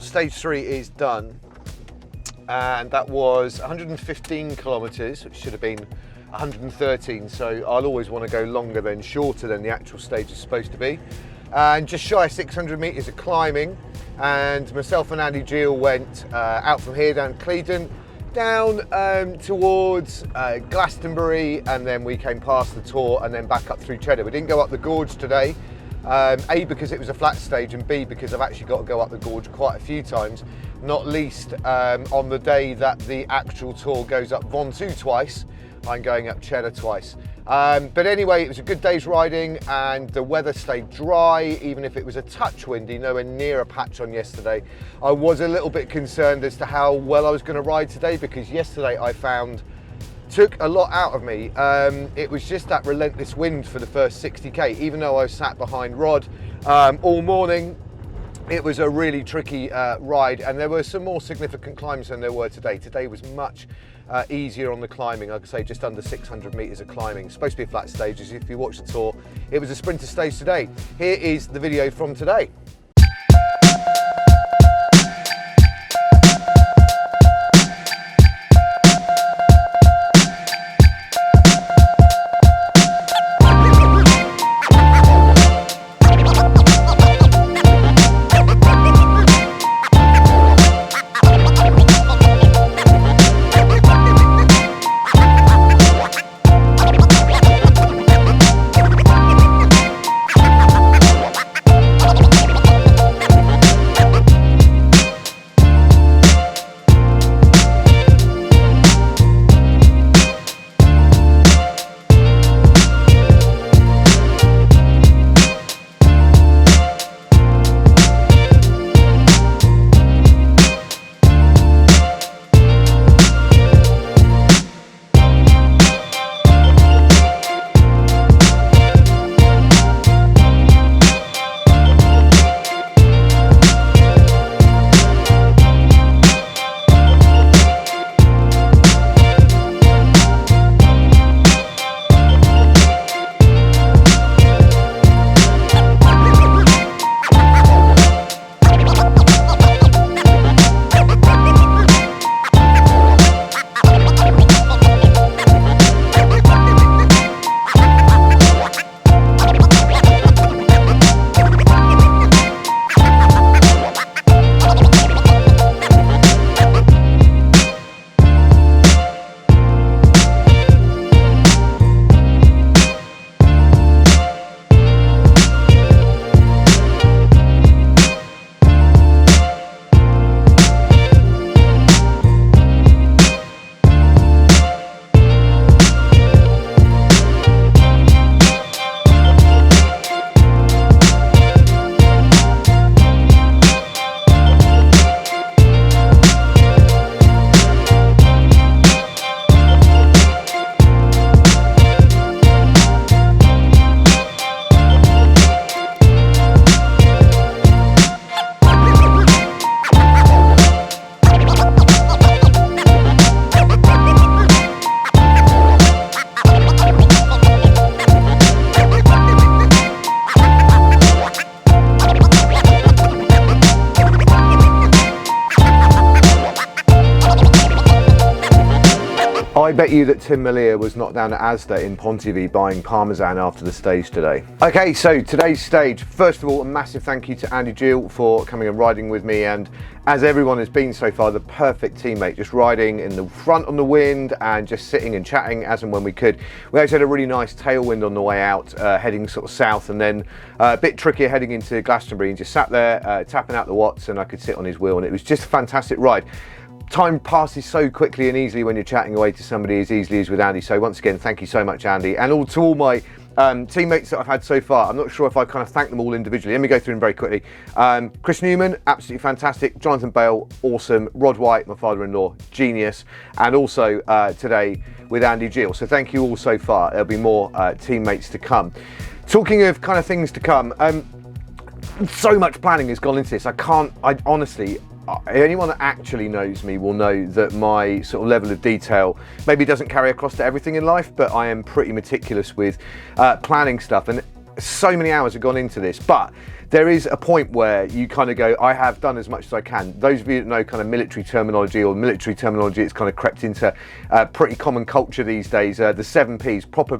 stage 3 is done, and that was 115 kilometers, which should have been 113, so I'll always want to go longer than shorter than the actual stage is supposed to be. And just shy of 600 meters of climbing, and myself and Andy Gill went out from here down Clevedon, down towards Glastonbury, and then we came past the Tor and then back up through Cheddar. We didn't go up the gorge today, A, because it was a flat stage, and B, because I've actually got to go up the gorge quite a few times, not least on the day that the actual Tour goes up Ventoux twice. I'm going up Cheddar twice. But anyway, it was a good day's riding, and the weather stayed dry, even if it was a touch windy, nowhere near a patch on yesterday. I was a little bit concerned as to how well I was going to ride today, because yesterday I found took a lot out of me. It was just that relentless wind for the first 60k, even though I was sat behind Rod all morning. It was a really tricky ride, and there were some more significant climbs than there were today. Today was much easier on the climbing. Like I say, just under 600 meters of climbing. It's supposed to be a flat stage, as if you watch the Tour. It was a sprinter stage today. Here is the video from today. I bet you that Tim Malia was not down at Asda in Pontivy buying Parmesan after the stage today. Okay, so today's stage. First of all, a massive thank you to Andy Gill for coming and riding with me, and as everyone has been so far, the perfect teammate, just riding in the front on the wind and just sitting and chatting as and when we could. We actually had a really nice tailwind on the way out, heading sort of south, and then a bit trickier heading into Glastonbury, and just sat there tapping out the watts, and I could sit on his wheel, and it was just a fantastic ride. Time passes so quickly and easily when you're chatting away to somebody as easily as with Andy. So once again, thank you so much, Andy. And to all my teammates that I've had so far. I'm not sure if I kind of thank them all individually. Let me go through them very quickly. Chris Newman, absolutely fantastic. Jonathan Bale, awesome. Rod White, my father-in-law, genius. And also today with Andy Gill. So thank you all so far. There'll be more teammates to come. Talking of kind of things to come, so much planning has gone into this. I honestly, anyone that actually knows me will know that my sort of level of detail maybe doesn't carry across to everything in life, but I am pretty meticulous with planning stuff, and so many hours have gone into this. But there is a point where you kind of go, I have done as much as I can. Those of you that know kind of military terminology, it's kind of crept into pretty common culture these days. The 7 Ps, proper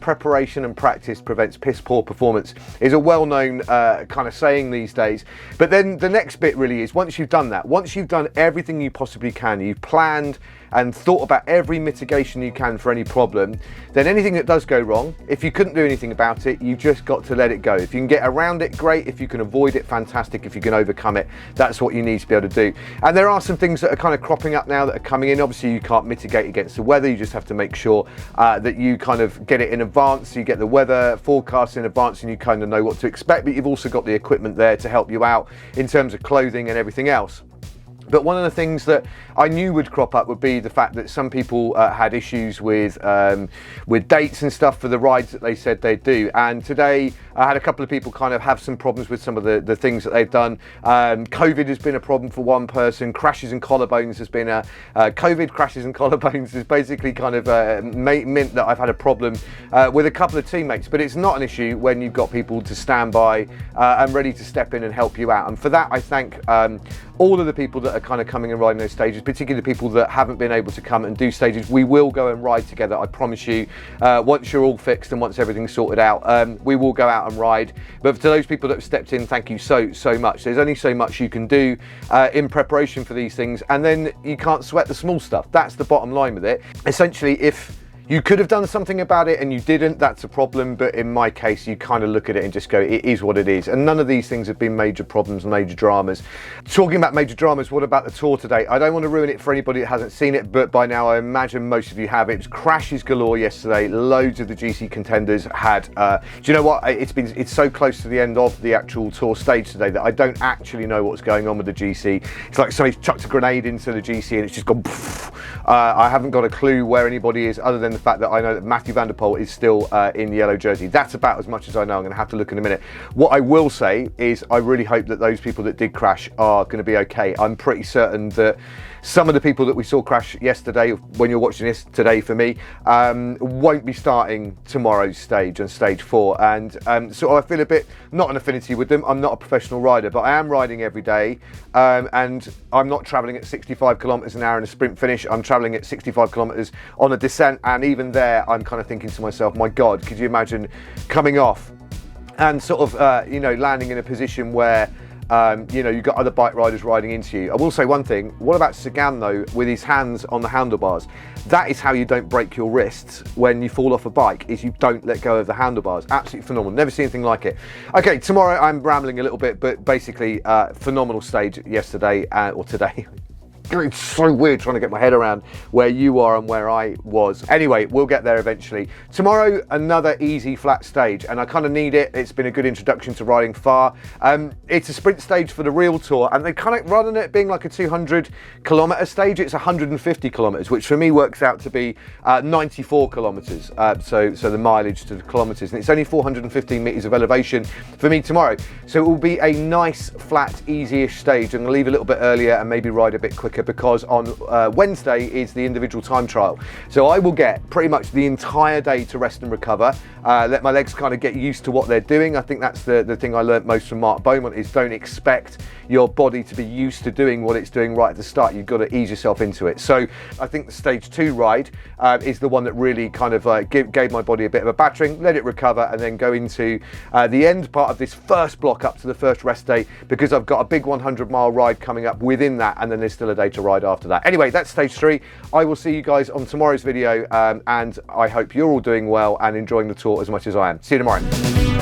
preparation and practice prevents piss poor performance, is a well-known kind of saying these days. But then the next bit really is, once you've done that, once you've done everything you possibly can, you've planned and thought about every mitigation you can for any problem, then anything that does go wrong, if you couldn't do anything about it, you've just got to let it go. If you can get around it, great. If you can avoid it, fantastic. If you can overcome it, that's what you need to be able to do. And there are some things that are kind of cropping up now that are coming in. Obviously, you can't mitigate against the weather. You just have to make sure that you kind of get it in advance. So you get the weather forecast in advance and you kind of know what to expect, but you've also got the equipment there to help you out in terms of clothing and everything else. But one of the things that I knew would crop up would be the fact that some people had issues with dates and stuff for the rides that they said they'd do. And today I had a couple of people kind of have some problems with some of the things that they've done. COVID has been a problem for one person. Crashes and collarbones has been COVID crashes and collarbones has basically kind of meant that I've had a problem with a couple of teammates. But it's not an issue when you've got people to stand by and ready to step in and help you out. And for that, I thank all of the people that are kind of coming and riding those stages, particularly the people that haven't been able to come and do stages. We will go and ride together, I promise you. Once you're all fixed and once everything's sorted out, we will go out and ride. But to those people that have stepped in, thank you so much. There's only so much you can do in preparation for these things, and then you can't sweat the small stuff. That's the bottom line with it. Essentially, if you could have done something about it and you didn't, that's a problem. But in my case, you kind of look at it and just go, it is what it is. And none of these things have been major problems, major dramas. Talking about major dramas, what about the tour today? I don't want to ruin it for anybody that hasn't seen it, but by now I imagine most of you have. It was crashes galore yesterday. Loads of the GC contenders had, do you know what? It's so close to the end of the actual tour stage today that I don't actually know what's going on with the GC. It's like somebody's chucked a grenade into the GC and it's just gone poof. I haven't got a clue where anybody is, other than the fact that I know that Matthew van der Poel is still in the yellow jersey. That's about as much as I know. I'm going to have to look in a minute. What I will say is I really hope that those people that did crash are going to be okay. I'm pretty certain that some of the people that we saw crash yesterday, when you're watching this today for me, won't be starting tomorrow's stage on stage 4. And so I feel a bit, not an affinity with them. I'm not a professional rider, but I am riding every day. And I'm not traveling at 65 kilometers an hour in a sprint finish. I'm traveling at 65 kilometers on a descent. And even there, I'm kind of thinking to myself, my God, could you imagine coming off and sort of, landing in a position where you've got other bike riders riding into you. I will say one thing, what about Sagan though, with his hands on the handlebars? That is how you don't break your wrists when you fall off a bike, is you don't let go of the handlebars. Absolutely phenomenal, never seen anything like it. Okay, tomorrow I'm rambling a little bit, but basically phenomenal stage yesterday, or today. It's so weird trying to get my head around where you are and where I was. Anyway, we'll get there eventually. Tomorrow, another easy flat stage, and I kind of need it. It's been a good introduction to riding far. It's a sprint stage for the real tour, and they kind of, rather than it being like a 200-kilometer stage, it's 150 kilometers, which for me works out to be 94 kilometers. So the mileage to the kilometers, and it's only 415 meters of elevation for me tomorrow. So it will be a nice, flat, easy-ish stage, and I'll leave a little bit earlier and maybe ride a bit quicker, because on Wednesday is the individual time trial. So I will get pretty much the entire day to rest and recover, let my legs kind of get used to what they're doing. I think that's the thing I learned most from Mark Beaumont, is don't expect your body to be used to doing what it's doing right at the start. You've got to ease yourself into it. So I think the stage 2 ride is the one that really kind of gave my body a bit of a battering, let it recover, and then go into the end part of this first block up to the first rest day, because I've got a big 100-mile ride coming up within that, and then there's still a day to ride after that. Anyway, that's stage 3. I will see you guys on tomorrow's video, and I hope you're all doing well and enjoying the tour as much as I am. See you tomorrow.